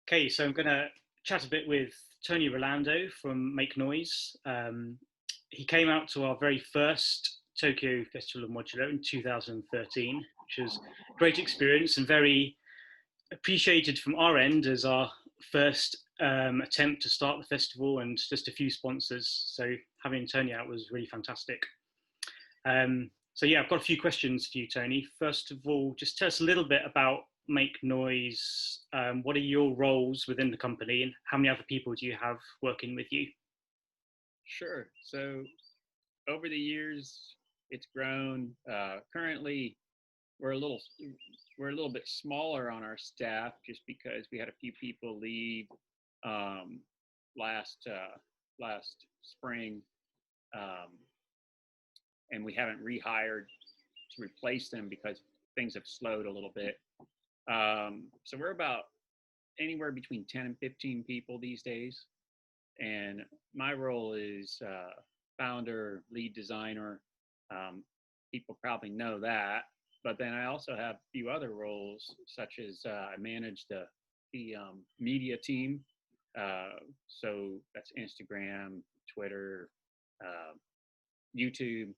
Okay, so I'm going to chat a bit with Tony Rolando from Make Noise. He came out to our very first Tokyo Festival of Modular in 2013, which was a great experience and very appreciated from our end as our first attempt to start the festival and just a few sponsors. So having Tony out was really fantastic. So yeah, I've got a few questions for you, Tony. First of all, just tell us a little bit about Make Noise. What are your roles within the company and how many other people do you have working with you? Sure. So over the years, it's grown. Currently, we're a little bit smaller on our staff just because we had a few people leave last spring, and we haven't rehired to replace them because things have slowed a little bit. So we're about anywhere between 10 and 15 people these days. And my role is founder, lead designer. People probably know that. But then I also have a few other roles, such as I manage the media team. So that's Instagram, Twitter, YouTube,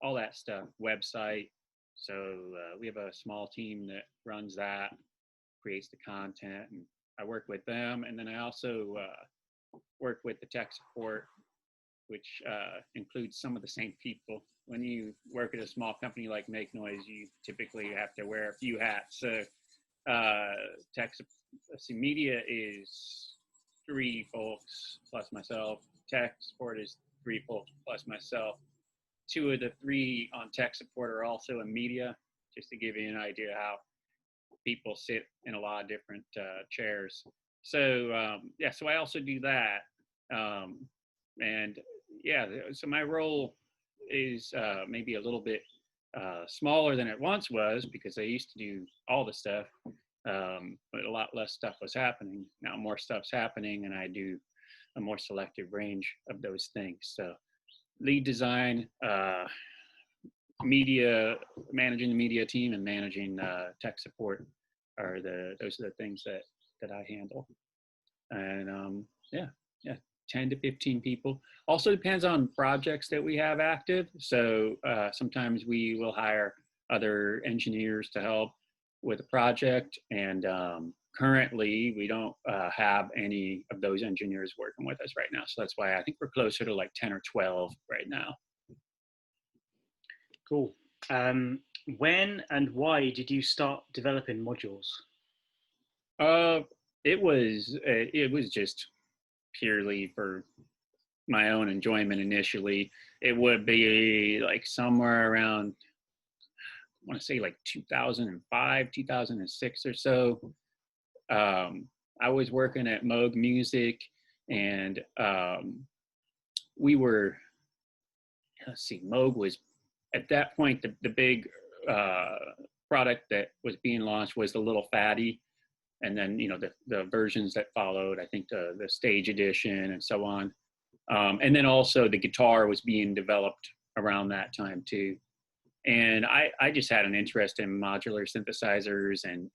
all that stuff, website. So we have a small team that runs that, creates the content, and I work with them. And then I also work with the tech support, which includes some of the same people. When you work at a small company like Make Noise, you typically have to wear a few hats. So media is 3 folks plus myself. Tech support is 3 folks plus myself. 2 of the 3 on tech support are also in media, just to give you an idea how people sit in a lot of different chairs. So so I also do that. So my role is maybe a little bit smaller than it once was because I used to do all the stuff, but a lot less stuff was happening. Now more stuff's happening, and I do a more selective range of those things. So lead design, media, managing the media team, and managing tech support are those are the things that I handle. And 10 to 15 people. Also depends on projects that we have active. So sometimes we will hire other engineers to help with a project. And currently we don't have any of those engineers working with us right now. So that's why I think we're closer to like 10 or 12 right now. Cool. When and why did you start developing modules? It was just purely for my own enjoyment initially. It would be like somewhere around, I want to say like 2005, 2006 or so. I was working at Moog Music, and we were, Moog was, at that point, the big product that was being launched was the Little Fatty. And then, the versions that followed, I think the stage edition and so on. And then also the guitar was being developed around that time too. And I just had an interest in modular synthesizers, and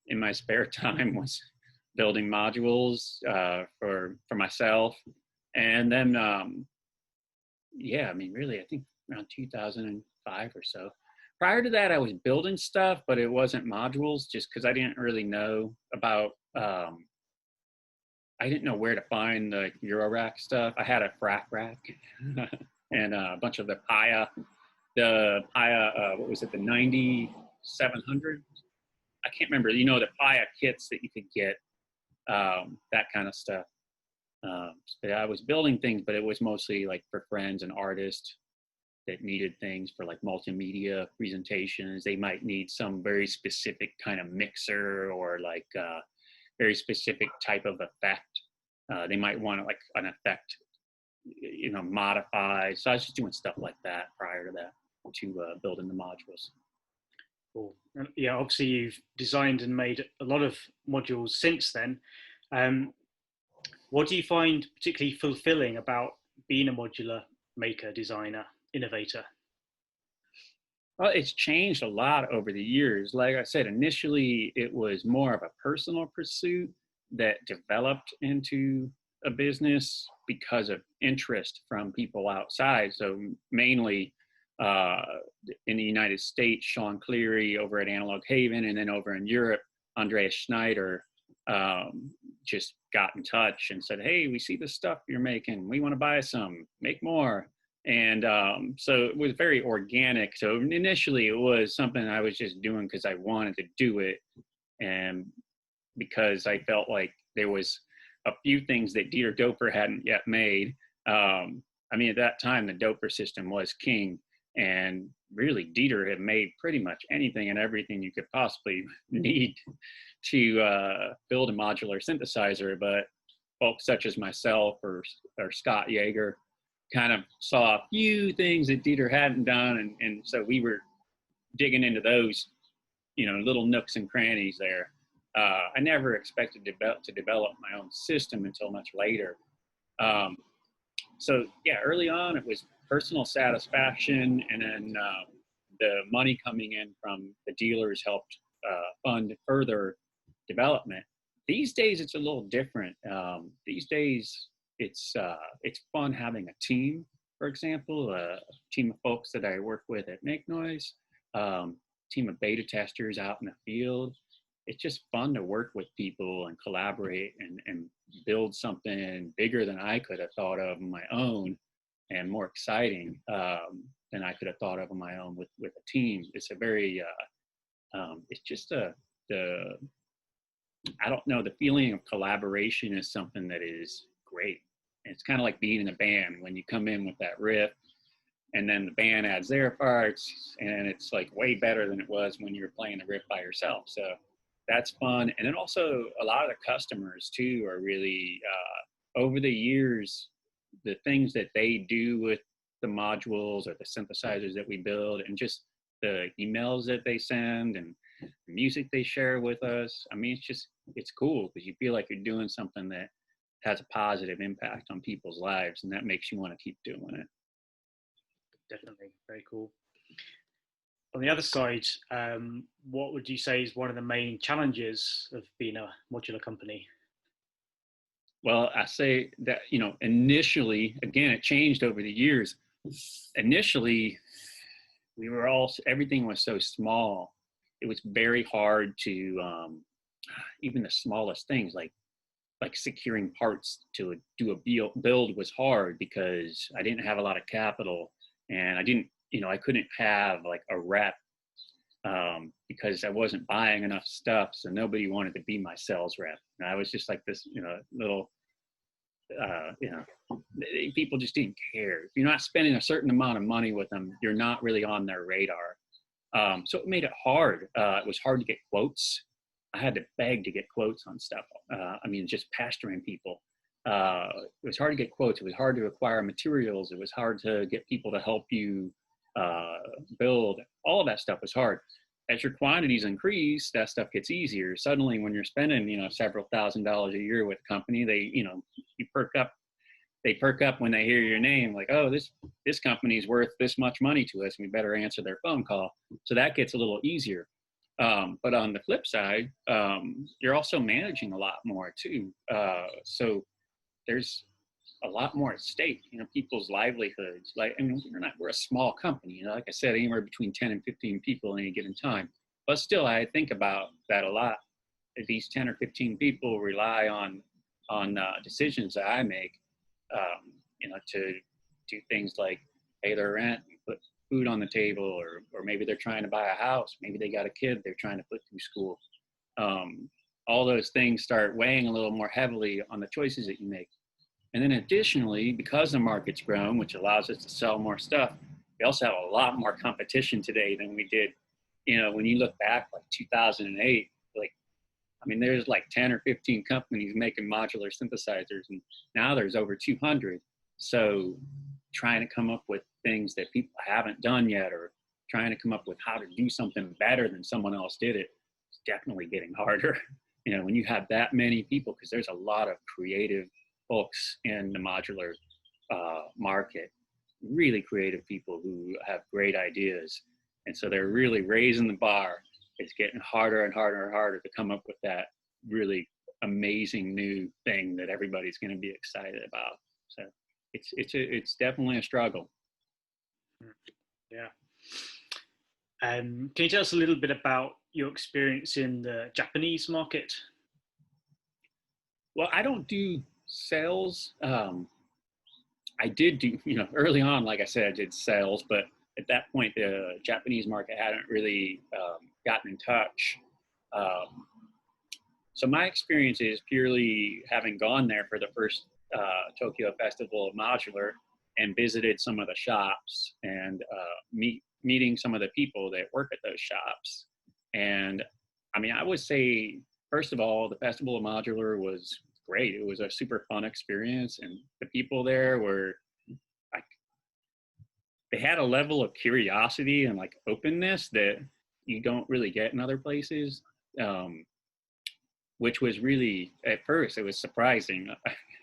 in my spare time was building modules for myself. And then, really, I think around 2005 or so. Prior to that, I was building stuff, but it wasn't modules just because I didn't really know about, I didn't know where to find the URAC stuff. I had a frac rack and a bunch of the PIA, what was it, the 9700? I can't remember, the PIA kits that you could get, that kind of stuff. But I was building things, but it was mostly like for friends and artists that needed things for like multimedia presentations. They might need some very specific kind of mixer or like very specific type of effect. They might want like an effect, modified. So I was just doing stuff like that prior to that, to building the modules. Cool. Yeah, obviously you've designed and made a lot of modules since then. What do you find particularly fulfilling about being a modular maker, designer, innovator? Well, it's changed a lot over the years. Like I said, initially it was more of a personal pursuit that developed into a business because of interest from people outside. So mainly uh, in the United States, Sean Cleary over at Analog Haven, and then over in Europe, Andreas Schneider um, just got in touch and said, "Hey, we see the stuff you're making. We want to buy some. Make more." And so it was very organic. So initially it was something I was just doing because I wanted to do it, and because I felt like there was a few things that Dieter Doper hadn't yet made. I mean, at that time, the Doper system was king, and really Dieter had made pretty much anything and everything you could possibly need to build a modular synthesizer. But folks such as myself or Scott Yeager kind of saw a few things that Dieter hadn't done, and so we were digging into those, little nooks and crannies there. I never expected to develop my own system until much later. Um, so yeah, early on it was personal satisfaction, and then the money coming in from the dealers helped fund further development. These days it's a little different. These days it's fun having a team. For example, a team of folks that I work with at Make Noise, team of beta testers out in the field. It's just fun to work with people and collaborate and build something bigger than I could have thought of on my own, and more exciting than I could have thought of on my own with a team. It's a very, it's just I don't know, the feeling of collaboration is something that is great. It's kind of like being in a band when you come in with that riff and then the band adds their parts, and it's like way better than it was when you were playing the riff by yourself. So that's fun. And then also a lot of the customers too are really, over the years, the things that they do with the modules or the synthesizers that we build, and just the emails that they send and the music they share with us. I mean, it's cool because you feel like you're doing something that has a positive impact on people's lives, and that makes you want to keep doing it. Definitely, very cool. On the other side, what would you say is one of the main challenges of being a modular company? Well, I say that, initially, again, it changed over the years. Initially, everything was so small. It was very hard to, even the smallest things like securing parts to do a build was hard because I didn't have a lot of capital, and I couldn't have like a rep because I wasn't buying enough stuff. So nobody wanted to be my sales rep. And I was just like this, little, people just didn't care. If you're not spending a certain amount of money with them, you're not really on their radar. So it made it hard. It was hard to get quotes. I had to beg to get quotes on stuff. Just pastoring people. It was hard to get quotes. It was hard to acquire materials. It was hard to get people to help you build. All of that stuff was hard. As your quantities increase, that stuff gets easier. Suddenly, when you're spending, several $1,000s a year with a company, you perk up. They perk up when they hear your name, like, oh, this company's worth this much money to us, and we better answer their phone call. So that gets a little easier. But on the flip side, you're also managing a lot more too. So there's a lot more at stake, people's livelihoods. We're a small company, like I said, anywhere between 10 and 15 people at any given time. But still, I think about that a lot. These 10 or 15 people rely on decisions that I make, to do things like pay their rent, put food on the table, or maybe they're trying to buy a house. Maybe they got a kid they're trying to put through school. All those things start weighing a little more heavily on the choices that you make. And then additionally, because the market's grown, which allows us to sell more stuff, we also have a lot more competition today than we did, when you look back like 2008, there's like 10 or 15 companies making modular synthesizers, and now there's over 200. So trying to come up with things that people haven't done yet, or trying to come up with how to do something better than someone else did it, it's definitely getting harder. When you have that many people, because there's a lot of creative folks in the modular market, really creative people who have great ideas. And so they're really raising the bar. It's getting harder and harder and harder to come up with that really amazing new thing that everybody's going to be excited about. So it's definitely a struggle. Yeah. Can you tell us a little bit about your experience in the Japanese market? Well, I don't do sales. I did do, early on, like I said, I did sales, but at that point, the Japanese market hadn't really gotten in touch. So my experience is purely having gone there for the first Tokyo Festival of Modular and visited some of the shops and meeting some of the people that work at those shops. And I mean, I would say, first of all, the Festival of Modular was great. It was a super fun experience, and the people there were like, they had a level of curiosity and like openness that you don't really get in other places, which was really, at first, it was surprising.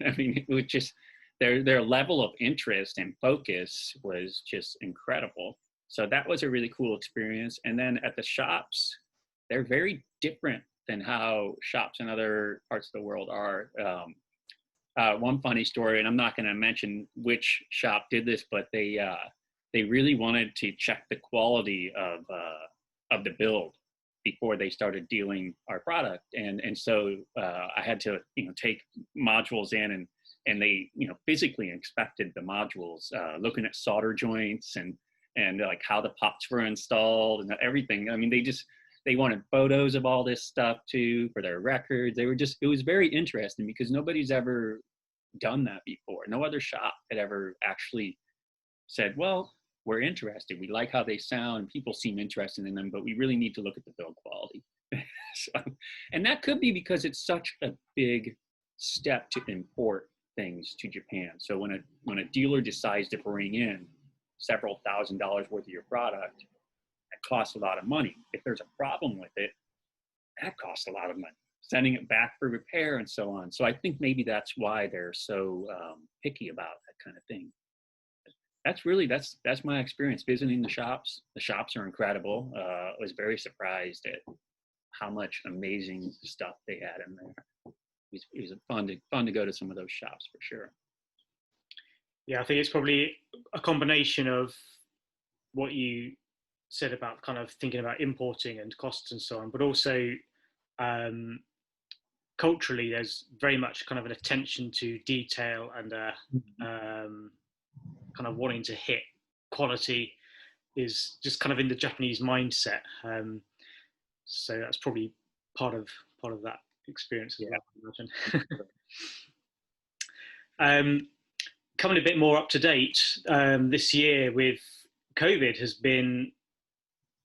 I mean, it was just, their level of interest and focus was just incredible. So that was a really cool experience. And then at the shops, they're very different than how shops in other parts of the world are. One funny story, and I'm not going to mention which shop did this, but they really wanted to check the quality of the build before they started dealing our product, and so I had to take modules in, and they physically inspected the modules, looking at solder joints and like how the pots were installed and everything. I mean, they wanted photos of all this stuff too for their records. It was very interesting because nobody's ever done that before. No other shop had ever actually said, well, we're interested. We like how they sound. People seem interested in them, but we really need to look at the build quality. And that could be because it's such a big step to import things to Japan. So when a dealer decides to bring in several $1,000s worth of your product, it costs a lot of money. If there's a problem with it, that costs a lot of money. Sending it back for repair and so on. So I think maybe that's why they're so picky about that kind of thing. That's my experience visiting the shops. The shops are incredible. I was very surprised at how much amazing stuff they had in there. It was fun to go to some of those shops for sure. Yeah, I think it's probably a combination of what you said about kind of thinking about importing and costs and so on, but also culturally, there's very much kind of an attention to detail and kind of wanting to hit quality is just kind of in the Japanese mindset. So that's probably part of that experience as well, I imagine. Coming a bit more up to date, this year with COVID has been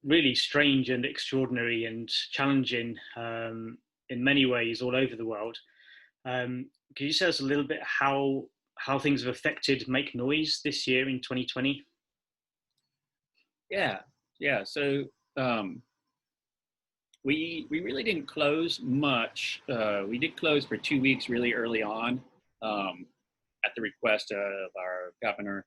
really strange and extraordinary and challenging in many ways all over the world. Can you tell us a little bit how things have affected Make Noise this year in 2020? Yeah. So we really didn't close much. We did close for 2 weeks really early on at the request of our governor.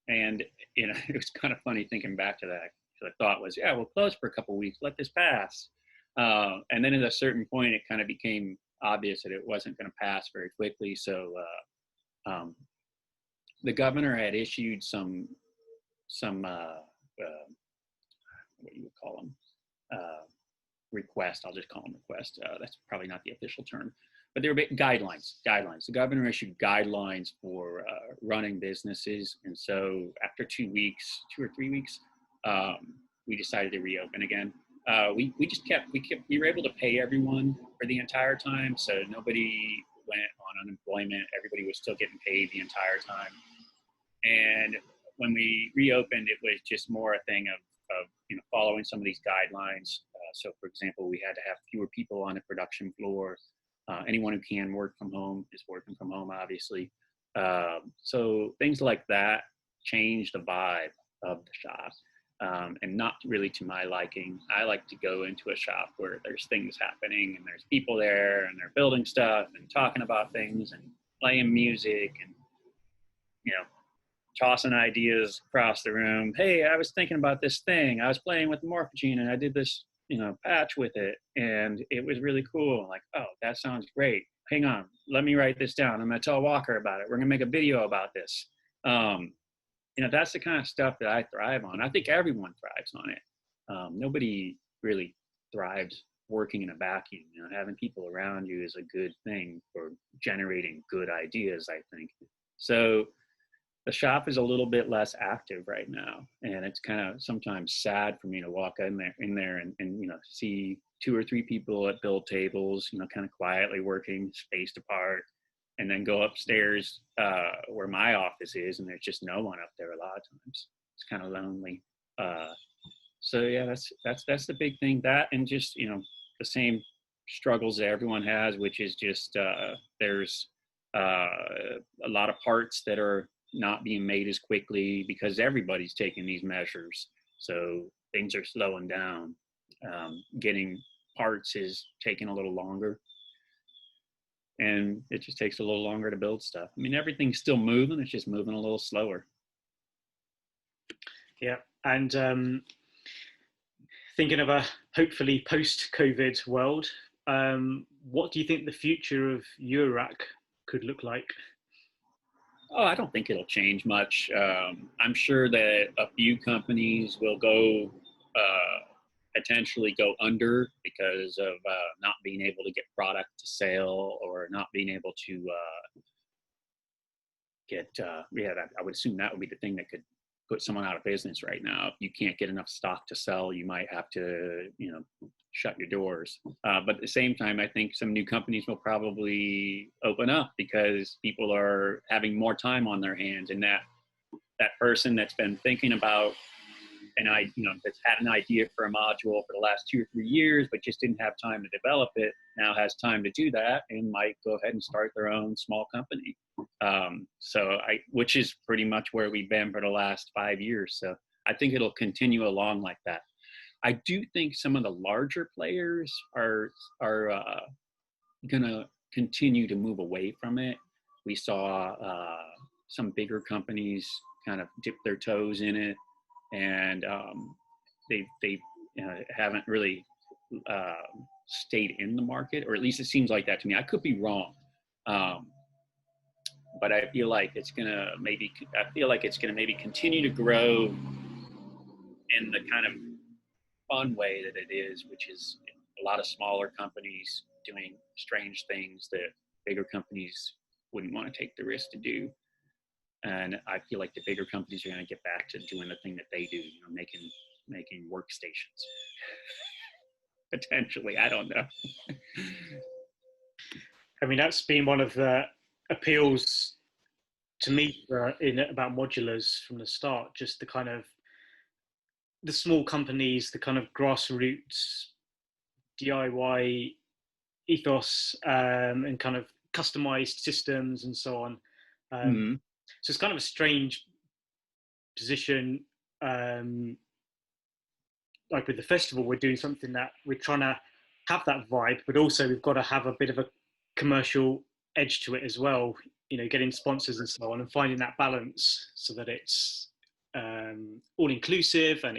And it was kind of funny thinking back to that. The thought was, yeah, we'll close for a couple of weeks, let this pass. And then at a certain point, it kind of became obvious that it wasn't going to pass very quickly. So the governor had issued some what you would call them, request. I'll just call them request. That's probably not the official term, but they were guidelines. The governor issued guidelines for running businesses. And so after 2 or 3 weeks, we decided to reopen again. We were able to pay everyone for the entire time. So nobody went on unemployment. Everybody was still getting paid the entire time. And when we reopened, it was just more a thing of following some of these guidelines. So for example, we had to have fewer people on the production floor. Anyone who can work from home is working from home, obviously. So things like that changed the vibe of the shop. And not really to my liking. I like to go into a shop where there's things happening and there's people there and they're building stuff and talking about things and playing music and, tossing ideas across the room. Hey, I was thinking about this thing. I was playing with Morphogene and I did this, patch with it, and it was really cool. Like, oh, that sounds great. Hang on, let me write this down. I'm gonna tell Walker about it. We're gonna make a video about this. That's the kind of stuff that I thrive on. I think everyone thrives on it. Nobody really thrives working in a vacuum. Having people around you is a good thing for generating good ideas, I think. So the shop is a little bit less active right now, and it's kind of sometimes sad for me to walk in there and see 2 or 3 people at build tables, kind of quietly working spaced apart, and then go upstairs where my office is, and there's just no one up there a lot of times. It's kind of lonely. So yeah, that's the big thing. That, and just the same struggles that everyone has, which is just there's a lot of parts that are not being made as quickly because everybody's taking these measures. So things are slowing down. Getting parts is taking a little longer. And it just takes a little longer to build stuff. I mean, everything's still moving. It's just moving a little slower. Yeah. And thinking of a hopefully post-COVID world, what do you think the future of URAC could look like? Oh, I don't think it'll change much. I'm sure that a few companies will potentially go under because of not being able to get product to sell, or not being able to I would assume that would be the thing that could put someone out of business right now. If you can't get enough stock to sell, you might have to, shut your doors. But at the same time, I think some new companies will probably open up because people are having more time on their hands, and that person that's been thinking about that's had an idea for a module for the last 2 or 3 years, but just didn't have time to develop it, now has time to do that and might go ahead and start their own small company. Which is pretty much where we've been for the last 5 years. So I think it'll continue along like that. I do think some of the larger players are gonna continue to move away from it. We saw some bigger companies kind of dip their toes in it, and they haven't really stayed in the market, or at least it seems like that to me. I could be wrong, but I feel like it's gonna maybe continue to grow in the kind of fun way that it is, which is a lot of smaller companies doing strange things that bigger companies wouldn't want to take the risk to do. And I feel like the bigger companies are going to get back to doing the thing that they do, making workstations. Potentially, I don't know. I mean, that's been one of the appeals to me about modulars from the start. Just the kind of the small companies, the kind of grassroots DIY ethos, and kind of customized systems and so on. So it's kind of a strange position. Like with the festival, we're doing something that we're trying to have that vibe, but also we've got to have a bit of a commercial edge to it as well. Getting sponsors and so on, and finding that balance so that it's all inclusive and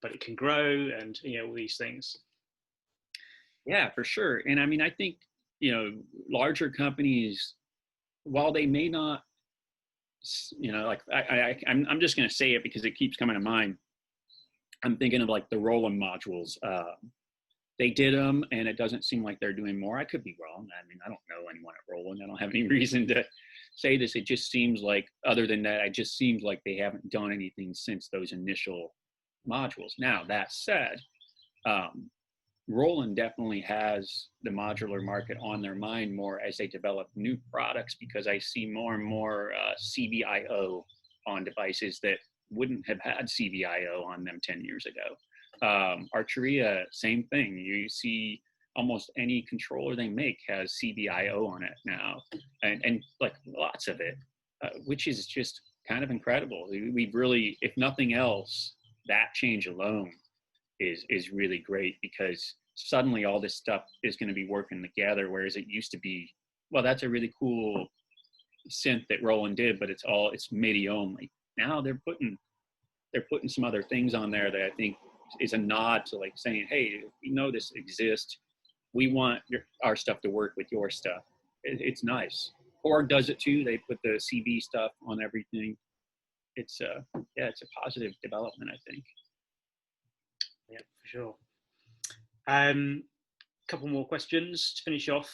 but it can grow, and all these things. Yeah, for sure. And I mean, I think larger companies, while they may not, like I'm just going to say it because it keeps coming to mind. I'm thinking of like the Roland modules. They did them, and it doesn't seem like they're doing more. I could be wrong. I mean, I don't know anyone at Roland. I don't have any reason to say this. It just seems like, other than that, it just seems like they haven't done anything since those initial modules. Now, that said, Roland definitely has the modular market on their mind more as they develop new products, because I see more and more CVIO on devices that wouldn't have had CVIO on them 10 years ago. Archeria, same thing. You see almost any controller they make has CVIO on it now, and like lots of it, which is just kind of incredible. We've really, if nothing else, that change alone is really great, because suddenly all this stuff is going to be working together, whereas it used to be, well, that's a really cool synth that Roland did, but it's MIDI only. Now they're putting some other things on there that I think is a nod to like saying, hey, we know this exists. We want our stuff to work with your stuff. It's nice. Korg does it too. They put the CV stuff on everything. It's it's a positive development, I think. Yeah, for sure. Couple more questions to finish off.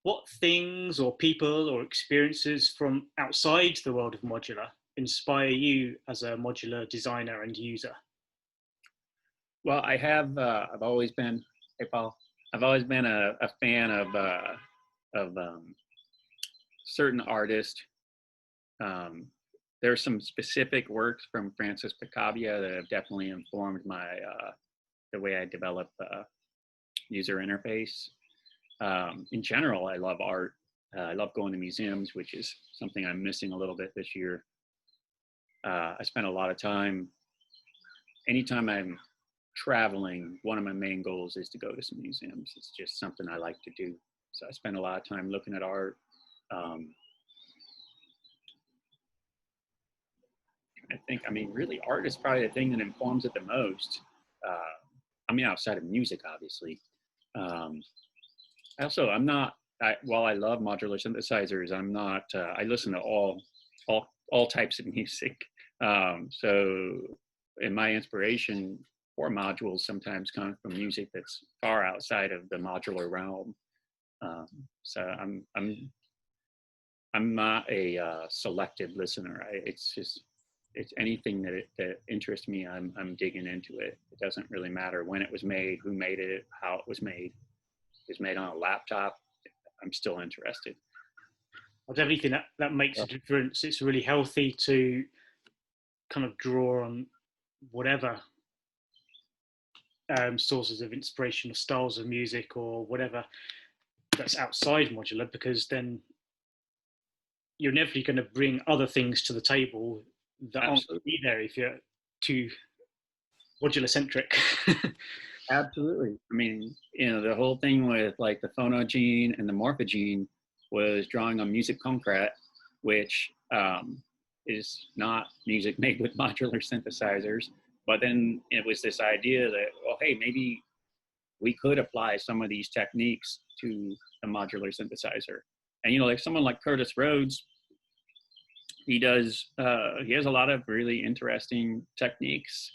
What things or people or experiences from outside the world of modular inspire you as a modular designer and user? Well, I have. I've always been. Hey, Paul. I've always been a fan of certain artists. There's some specific works from Francis Picabia that have definitely informed my the way I develop user interface. In general, I love art. I love going to museums, which is something I'm missing a little bit this year. I spend a lot of time, anytime I'm traveling, one of my main goals is to go to some museums. It's just something I like to do. So I spend a lot of time looking at art. I mean, really, art is probably the thing that informs it the most. I mean, outside of music, obviously. While I love modular synthesizers, I'm not, I listen to all types of music. So, and my inspiration for modules sometimes comes from music that's far outside of the modular realm. So I'm not a selective listener. It's anything that interests me. I'm digging into it. It doesn't really matter when it was made, who made it, how it was made. If it's made on a laptop, I'm still interested. I definitely think that makes a difference. It's really healthy to kind of draw on whatever sources of inspiration or styles of music or whatever that's outside modular, because then you're inevitably going to bring other things to the table that aren't going to be there if you're too modular centric. Absolutely. I mean, the whole thing with like the phonogene and the morphogene was drawing on music concrete, which is not music made with modular synthesizers. But then it was this idea that, well, hey, maybe we could apply some of these techniques to a modular synthesizer. And, like someone like Curtis Rhodes, he has a lot of really interesting techniques,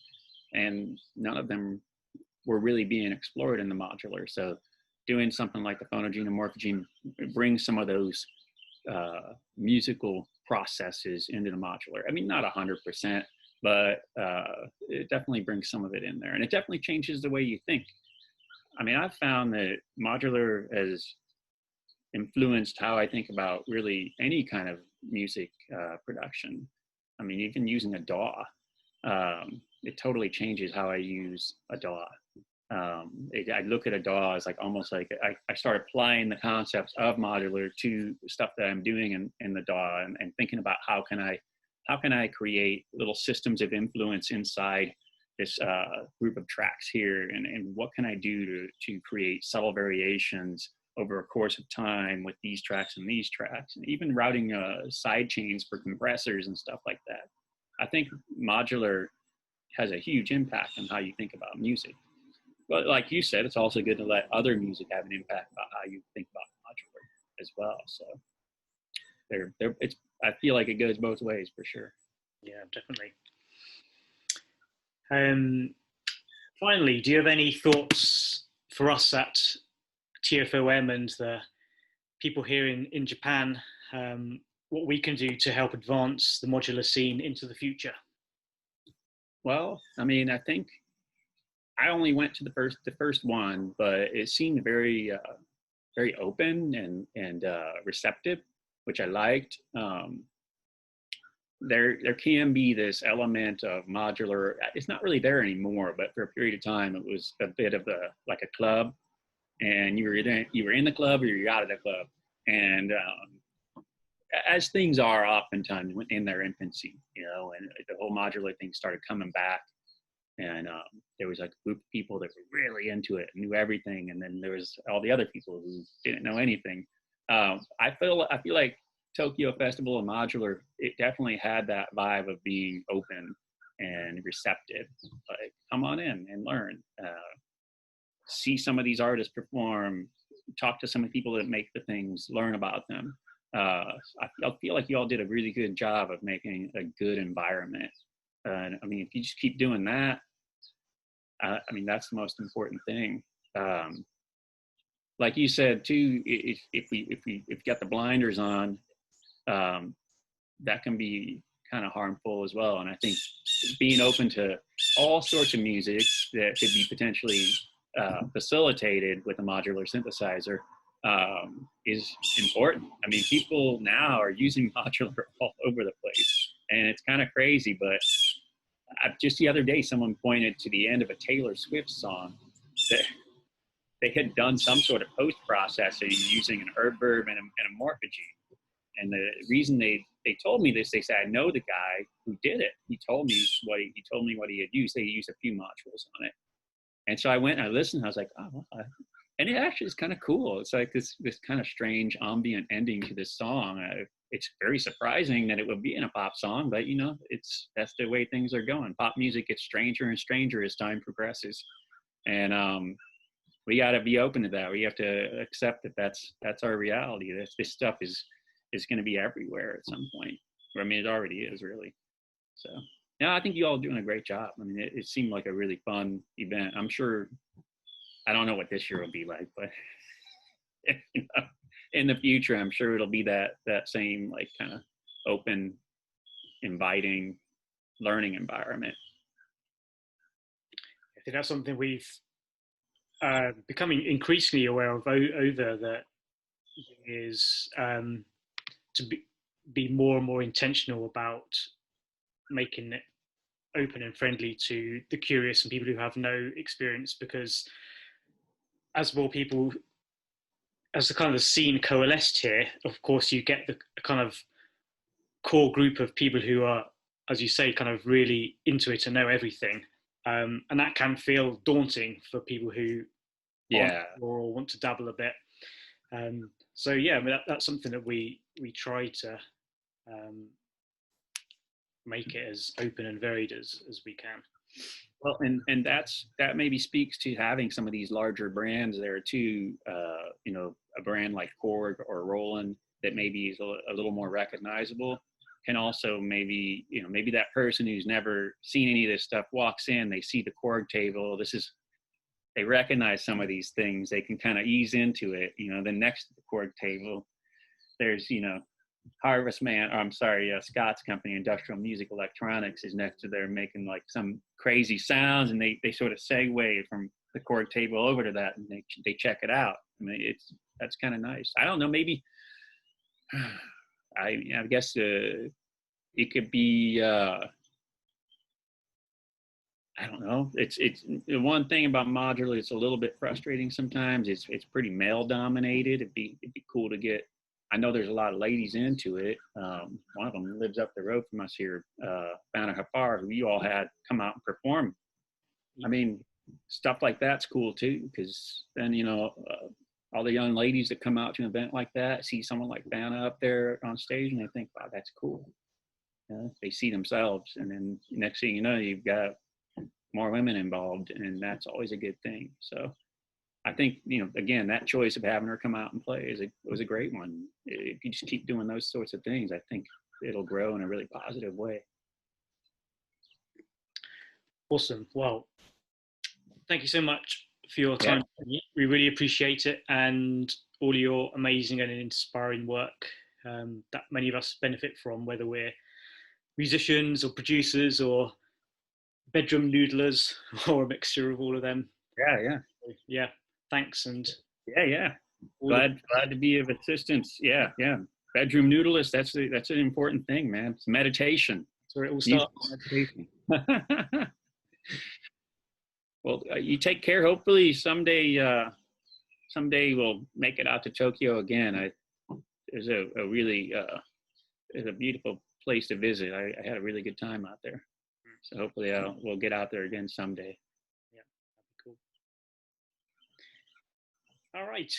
and none of them were really being explored in the modular. So doing something like the phonogene and morphogene brings some of those musical processes into the modular. I mean, not 100%, but it definitely brings some of it in there. And it definitely changes the way you think. I mean, I've found that modular has influenced how I think about really any kind of music production. I mean, even using a DAW, it totally changes how I use a DAW. I look at a DAW as like almost like I start applying the concepts of modular to stuff that I'm doing in the DAW, and thinking about how can I create little systems of influence inside this group of tracks here, and what can I do to create subtle variations over a course of time with these tracks and these tracks, and even routing side chains for compressors and stuff like that. I think modular has a huge impact on how you think about music. But like you said, it's also good to let other music have an impact about how you think about modular as well. So I feel like it goes both ways for sure. Yeah, definitely. Finally, do you have any thoughts for us at TFoM and the people here in Japan, what we can do to help advance the modular scene into the future? Well, I mean, I think I only went to the first one, but it seemed very very open and receptive, which I liked. There can be this element of modular. It's not really there anymore, but for a period of time, it was a bit of a club, and you were in the club or you're out of the club. And as things are oftentimes in their infancy, and the whole modular thing started coming back. And there was like a group of people that were really into it, knew everything, and then there was all the other people who didn't know anything. I feel like Tokyo Festival of Modular, it definitely had that vibe of being open and receptive. Like, come on in and learn. See some of these artists perform, talk to some of the people that make the things, learn about them. I feel like you all did a really good job of making a good environment. And I mean, if you just keep doing that, I mean, that's the most important thing. Like you said too, if we got the blinders on, that can be kind of harmful as well. And I think being open to all sorts of music that could be potentially facilitated with a modular synthesizer is important. I mean, people now are using modular all over the place, and it's kind of crazy. But just the other day, someone pointed to the end of a Taylor Swift song that they had done some sort of post-processing using an verb and a morphology. And the reason they told me this, they said, I know the guy who did it. He told me what he had used. They used a few modules on it. And so I went and I listened. I was like, oh, and it actually is kind of cool. It's like this kind of strange ambient ending to this song. It's very surprising that it would be in a pop song, but you know, that's the way things are going. Pop music gets stranger and stranger as time progresses. And we got to be open to that. We have to accept that that's our reality. This stuff is going to be everywhere at some point. I mean, it already is, really. So, yeah, I think you all are doing a great job. I mean, it seemed like a really fun event. I'm sure, I don't know what this year will be like, but you know, in the future, I'm sure it'll be that same, like, kind of open, inviting, learning environment. I think that's something we've becoming increasingly aware of over that is to be more and more intentional about making it open and friendly to the curious and people who have no experience, because as more people, as the kind of the scene coalesced here, of course you get the kind of core group of people who are, as you say, kind of really into it and know everything, and that can feel daunting for people who or want to dabble a bit. So yeah, I mean, that's something that we try to make it as open and varied as we can. Well, and that maybe speaks to having some of these larger brands there too. You know, a brand like Korg or Roland that maybe is a little more recognizable can also maybe that person who's never seen any of this stuff walks in, they see the Korg table. They recognize some of these things. They can kind of ease into it. You know, then next to the Korg table, there's, you know, Scott's company, Industrial Music Electronics, is next to there making like some crazy sounds, and they sort of segue from the Korg table over to that, and they check it out. I mean, that's kind of nice. I don't know, maybe I guess it could be I don't know. It's the one thing about modular. It's a little bit frustrating sometimes. It's pretty male dominated. It'd be cool to get. I know there's a lot of ladies into it. One of them lives up the road from us here, Fana Hafar, who you all had come out and perform. I mean, stuff like that's cool too, because then, you know, all the young ladies that come out to an event like that see someone like Fana up there on stage, and they think, wow, that's cool. They see themselves, and then next thing you know, you've got more women involved, and that's always a good thing. So I think, you know, again, that choice of having her come out and play was a great one. If you just keep doing those sorts of things, I think it'll grow in a really positive way. Awesome. Well, thank you so much for your time. Yeah. We really appreciate it, and all your amazing and inspiring work that many of us benefit from, whether we're musicians or producers or bedroom noodlers or a mixture of all of them. Yeah, thanks. And glad to be of assistance. Bedroom noodlers, that's an important thing, man. It's meditation. That's where it all starts. Meditation. Well, you take care. Hopefully someday we'll make it out to Tokyo again. There's a really it's a beautiful place to visit. I had a really good time out there. So hopefully we'll get out there again someday. Yeah, that'd be cool. All right.